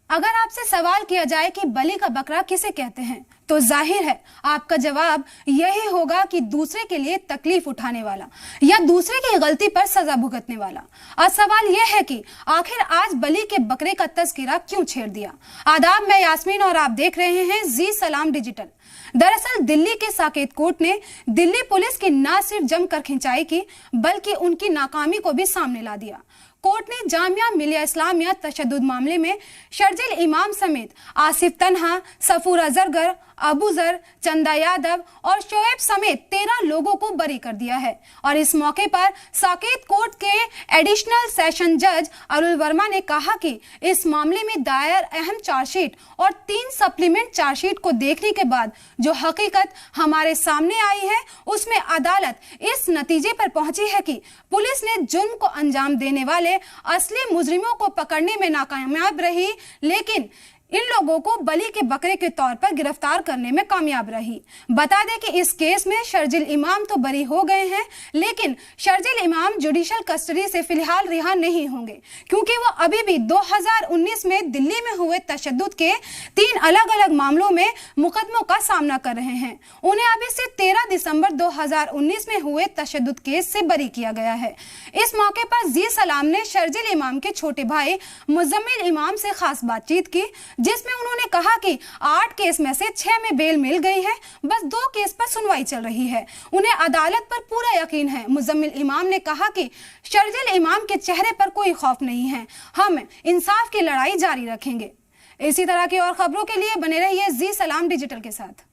अगर आपसे सवाल किया जाए कि बलि का बकरा किसे कहते हैं, तो जाहिर है आपका जवाब यही होगा कि दूसरे के लिए तकलीफ उठाने वाला या दूसरे की गलती पर सजा भुगतने वाला। और सवाल यह है कि आखिर आज बलि के बकरे का तस्करा क्यों छेड़ दिया। आदाब, मैं यास्मीन और आप देख रहे हैं जी सलाम डिजिटल। दरअसल दिल्ली के साकेत कोर्ट ने दिल्ली पुलिस की न सिर्फ जमकर खिंचाई की बल्कि उनकी नाकामी को भी सामने ला दिया। कोर्ट ने जामिया मिलिया इस्लामिया तशद्दुद मामले में शर्जिल इमाम समेत आसिफ तन्हा, सफूर अजरगर, अबू जर, चंदा यादव और शोएब समेत 13 लोगों को बरी कर दिया है। और इस मौके पर साकेत कोर्ट के एडिशनल सेशन जज अरुल वर्मा ने कहा कि इस मामले में दायर अहम चार्जशीट और 3 सप्लीमेंट चार्जशीट को देखने के बाद जो हकीकत हमारे सामने आई है, उसमें अदालत इस नतीजे पर पहुंची है कि पुलिस ने जुर्म को अंजाम देने वाले असली मुजरिमों को पकड़ने में नाकामयाब रही, लेकिन इन लोगों को बलि के बकरे के तौर पर गिरफ्तार करने में कामयाब रही। बता दें कि इस केस में शर्जिल इमाम तो बरी हो गए हैं, लेकिन शर्जिल इमाम जुडिशियल कस्टडी से फिलहाल रिहा नहीं होंगे, क्योंकि वो अभी भी 2019 में दिल्ली में हुए तशद्दुद के 3 अलग अलग मामलों में मुकदमों का सामना कर रहे हैं। उन्हें अभी से 13 दिसंबर 2019 में हुए तशद्दुद केस से बरी किया गया है। इस मौके पर जी सलाम ने शर्जिल इमाम के छोटे भाई मुजम्मिल इमाम से खास बातचीत की, जिसमें उन्होंने कहा कि 8 केस में से 6 में बेल मिल गई है, बस 2 केस पर सुनवाई चल रही है। उन्हें अदालत पर पूरा यकीन है। मुजम्मिल इमाम ने कहा कि शर्जिल इमाम के चेहरे पर कोई खौफ नहीं है, हम इंसाफ की लड़ाई जारी रखेंगे। इसी तरह की और खबरों के लिए बने रहिए जी सलाम डिजिटल के साथ।